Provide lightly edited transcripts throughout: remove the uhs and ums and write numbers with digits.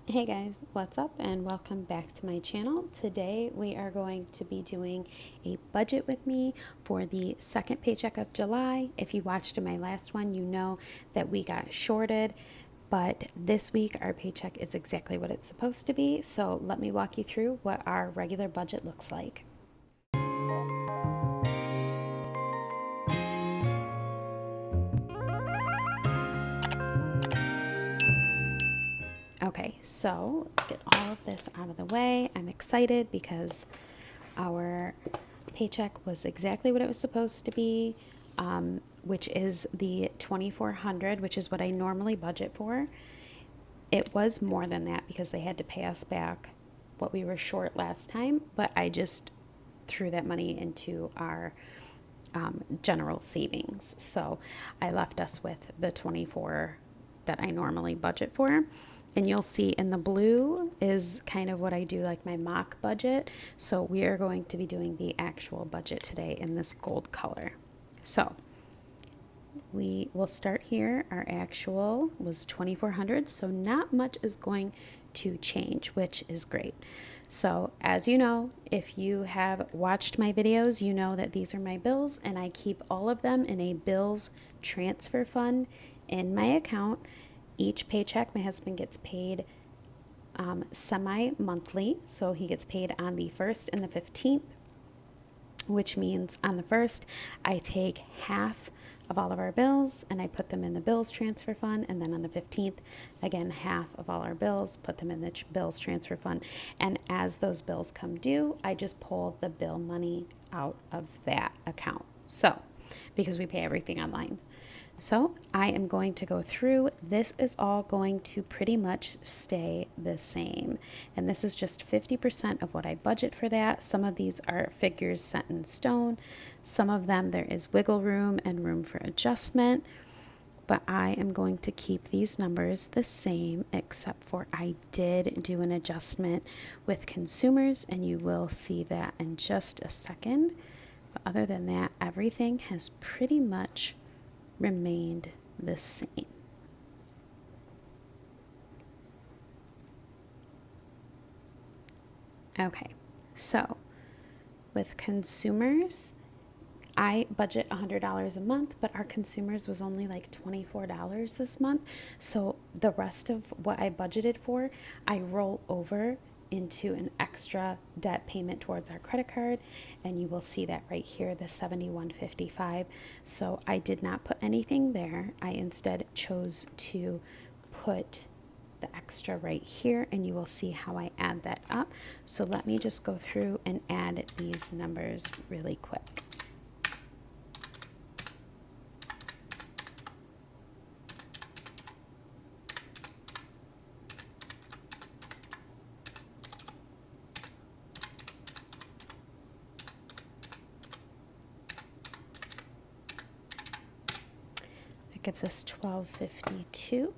Hey guys, what's up and welcome back to my channel. Today we are going to be doing a budget with me for the second paycheck of July. If you watched my last one, you know that we got shorted, but this week our paycheck is exactly what it's supposed to be. So let me walk you through what our regular budget looks like. Okay, so let's get all of this out of the way. I'm excited because our paycheck was exactly what it was supposed to be, which is the 2,400, which is what I normally budget for. It was more than that because they had to pay us back what we were short last time, but I just threw that money into our general savings. So I left us with the 24 that I normally budget for. And you'll see in the blue is kind of what I do, like my mock budget. So we are going to be doing the actual budget today in this gold color. So we will start here. Our actual was 2,400, so not much is going to change, which is great. So as you know, if you have watched my videos, you know that these are my bills and I keep all of them in a bills transfer fund in my account. Each paycheck, my husband gets paid semi-monthly, so he gets paid on the 1st and the 15th, which means on the 1st, I take half of all of our bills and I put them in the bills transfer fund, and then on the 15th, again, half of all our bills, put them in the bills transfer fund. And as those bills come due, I just pull the bill money out of that account. So, because we pay everything online. So I am going to go through. This is all going to pretty much stay the same. And this is just 50% of what I budget for that. Some of these are figures set in stone. Some of them there is wiggle room and room for adjustment. But I am going to keep these numbers the same, except for I did do an adjustment with consumers, and you will see that in just a second. But other than that, everything has pretty much remained the same. Okay, so with consumers, I budget $100 a month, but our consumers was only like $24 this month. So the rest of what I budgeted for, I roll over into an extra debt payment towards our credit card, and you will see that right here, the $71.55. So I did not put anything there. I instead chose to put the extra right here, and you will see how I add that up. So let me just go through and add these numbers really quick. Gives us 1252,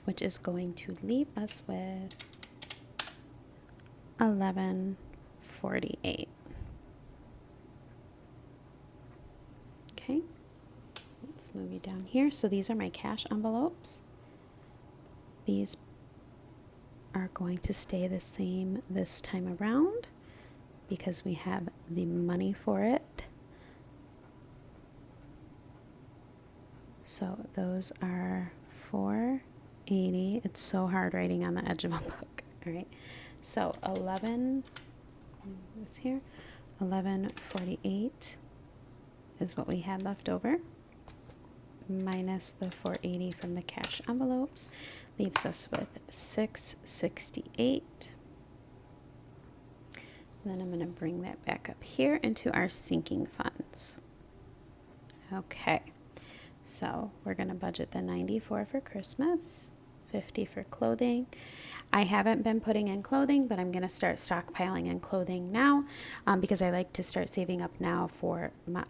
which is going to leave us with 1148. Okay, let's move you down here. So these are my cash envelopes. These are going to stay the same this time around because we have the money for it. So those are 480. It's so hard writing on the edge of a book. All right. So 11, this here, 1148 is what we had left over, minus the 480 from the cash envelopes, leaves us with 668. Then I'm going to bring that back up here into our sinking funds. Okay. So we're going to budget the 94 for Christmas, 50 for clothing. I haven't been putting in clothing, but I'm going to start stockpiling in clothing now because I like to start saving up now for my,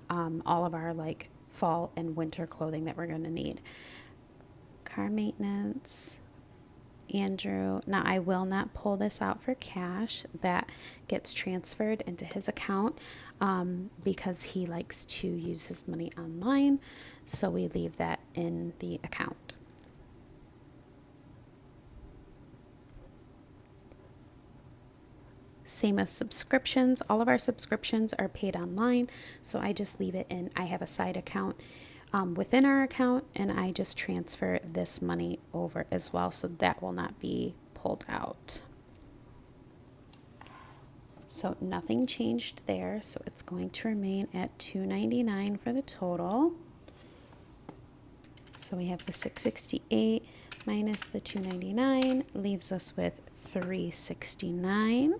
all of our like fall and winter clothing that we're going to need. Car maintenance, Andrew. Now I will not pull this out for cash. That gets transferred into his account because he likes to use his money online. So we leave that in the account. Same with subscriptions. All of our subscriptions are paid online, so I just leave it in. I have a side account within our account, and I just transfer this money over as well, so that will not be pulled out. So nothing changed there, so it's going to remain at $299 for the total. So we have the $668 minus the $299 leaves us with $369.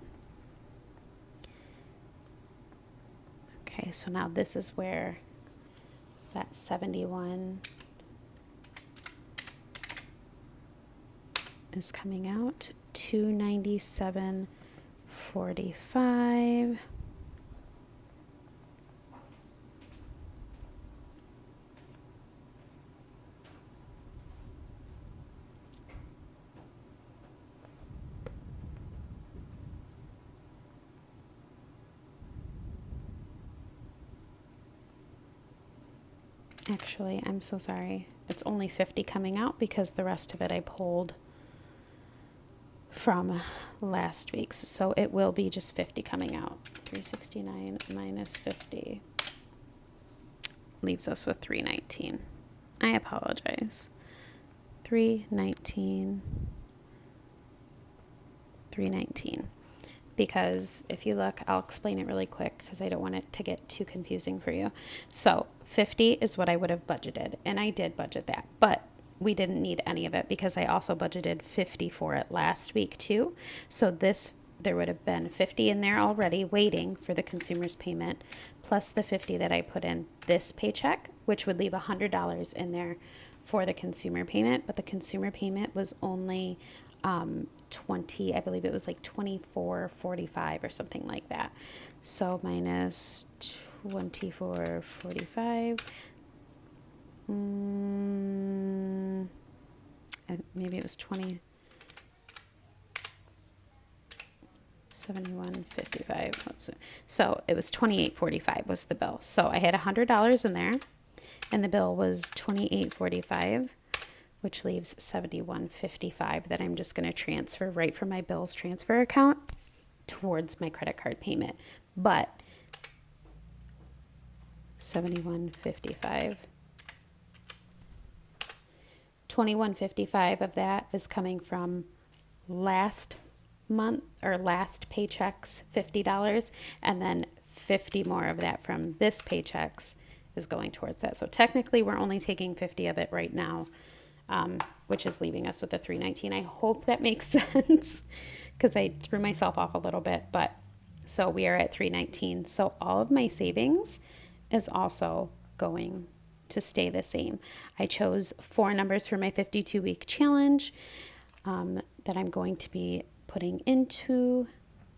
Okay, so now this is where that 71 is coming out. $297.45. Actually, I'm so sorry. It's only 50 coming out because the rest of it I pulled from last week's. So it will be just 50 coming out. 369 minus 50 leaves us with 319. I apologize. 319. Because if you look, I'll explain it really quick because I don't want it to get too confusing for you. So 50 is what I would have budgeted, and I did budget that, but we didn't need any of it because I also budgeted 50 for it last week too. So there would have been 50 in there already waiting for the consumer's payment, plus the 50 that I put in this paycheck, which would leave $100 in there for the consumer payment. But the consumer payment was only 20, I believe it was like 24.45 or something like that. So minus 24.45. Maybe it was 71.55. So it was 28.45 was the bill. So I had $100 in there, and the bill was 28.45, which leaves 71.55 that I'm just going to transfer right from my bills transfer account towards my credit card payment. But 71.55. 21.55 of that is coming from last month or last paycheck's $50, and then 50 more of that from this paycheck's is going towards that. So technically we're only taking 50 of it right now, which is leaving us with the 319. I hope that makes sense because I threw myself off a little bit, but so we are at 319. So all of my savings is also going to stay the same. I chose 4 numbers for my 52-week challenge that I'm going to be putting into,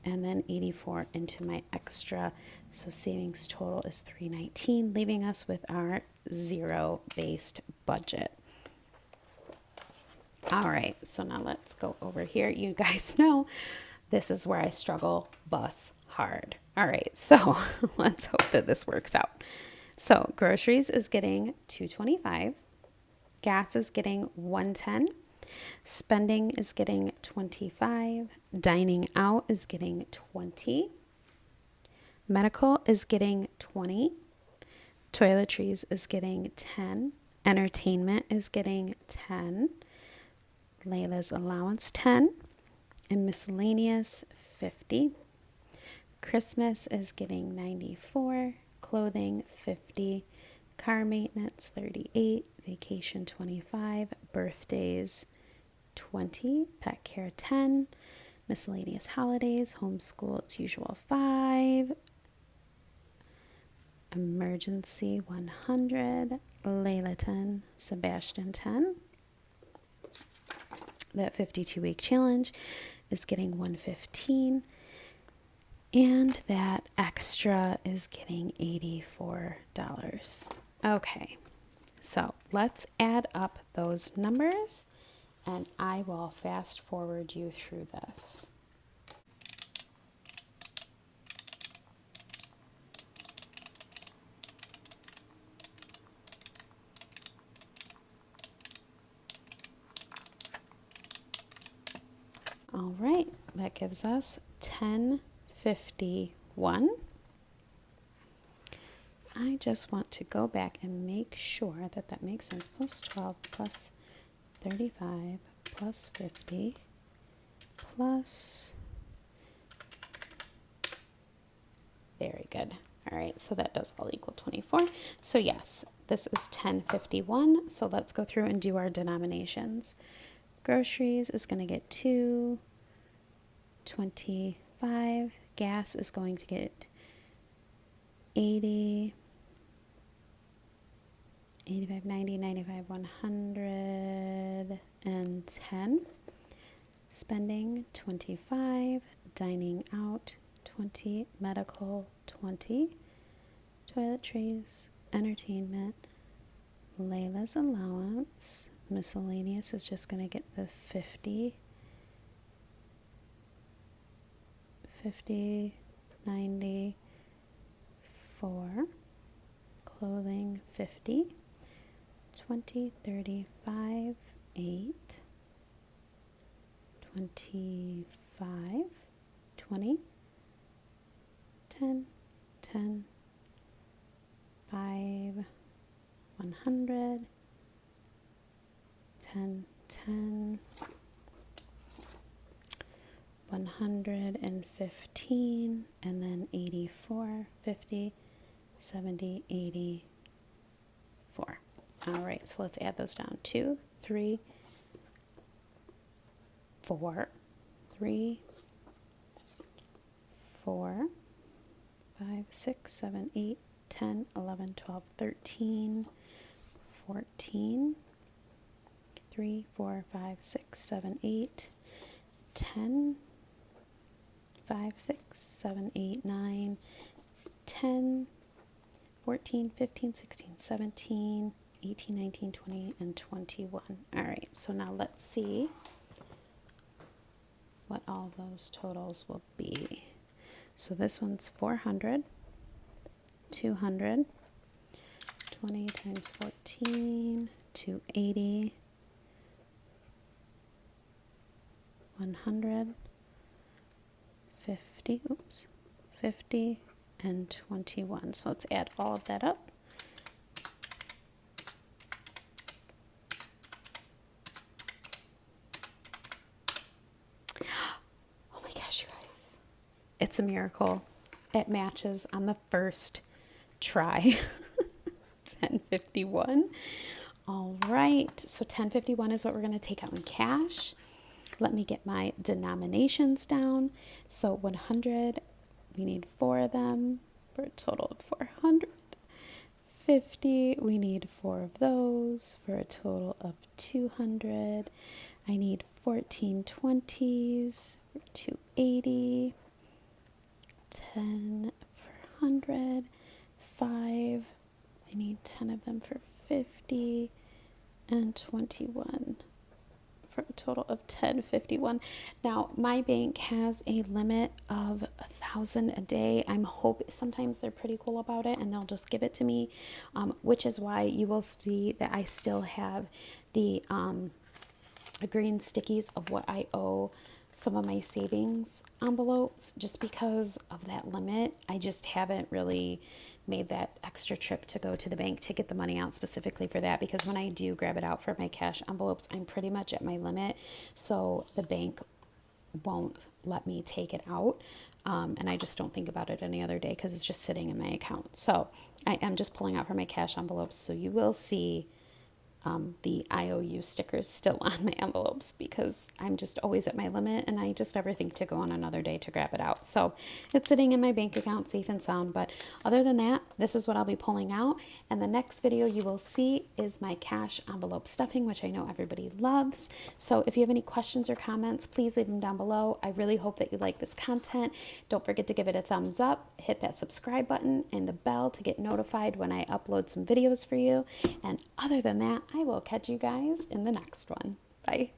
and then 84 into my extra. So savings total is 319, leaving us with our zero-based budget. All right, so now let's go over here. You guys know this is where I struggle bus hard. All right, so let's hope that this works out. So groceries is getting $2.25, gas is getting $1.10, spending is getting $25, dining out is getting $20, medical is getting $20, toiletries is getting $10, entertainment is getting $10, Layla's allowance $10, and miscellaneous $50. Christmas is getting $94, clothing $50, car maintenance $38, vacation $25, birthdays $20, pet care $10, miscellaneous holidays, homeschool its usual $5, emergency $100, Layla $10, Sebastian $10. That 52-week challenge is getting $115. And that extra is getting $84. Okay, so let's add up those numbers, and I will fast forward you through this. All right, that gives us 10 1051. I just want to go back and make sure that that makes sense. Plus 12 plus 35 plus 50 plus, very good. All right, so that does all equal 24. So yes, this is 1051. So let's go through and do our denominations. Groceries is going to get 225. Gas is going to get 80, 85, 90, 95, 110. Spending 25. Dining out 20. Medical 20. Toiletries, entertainment, Layla's allowance. Miscellaneous is just going to get the 50. 50, 90, 4. Clothing 50. 20, 35, 8. 25, 20, 10, 10, 5, 100, 10, 10, 115, and then 84, 50, 70, 84. All right, so let's add those down. 2, 3, 4, 3, 4, 5, 6, 7, 8, 10, 11, 12, 13, 14, 3, 4, 5, 6, 7, 8, 10, 5, 6, 7, 8, 9, 10, 14, 15, 16, 17, 18, 19, 20, and 21. All right, so now let's see what all those totals will be. So this one's 400, 200, 20 times 14, 280, 100, 50, 50, and 21. So let's add all of that up. Oh my gosh, you guys. It's a miracle. It matches on the first try. 1051. All right, so 1051 is what we're going to take out in cash. Let me get my denominations down. So 100, we need 4 of them for a total of 400. 50, we need 4 of those for a total of 200. I need 14 20s for 280. 10 for 100. 5, I need 10 of them for 50. And 21 for a total of 1051. Now my bank has a limit of 1,000 a day. I'm hoping sometimes they're pretty cool about it and they'll just give it to me, which is why you will see that I still have the green stickies of what I owe some of my savings envelopes, just because of that limit. I just haven't really made that extra trip to go to the bank to get the money out specifically for that, because when I do grab it out for my cash envelopes, I'm pretty much at my limit, so the bank won't let me take it out, and I just don't think about it any other day because it's just sitting in my account. So I am just pulling out for my cash envelopes, so you will see the IOU stickers still on my envelopes because I'm just always at my limit and I just never think to go on another day to grab it out. So it's sitting in my bank account safe and sound. But other than that, this is what I'll be pulling out. And the next video you will see is my cash envelope stuffing, which I know everybody loves. So if you have any questions or comments, please leave them down below. I really hope that you like this content. Don't forget to give it a thumbs up, hit that subscribe button and the bell to get notified when I upload some videos for you. And other than that, I will catch you guys in the next one. Bye.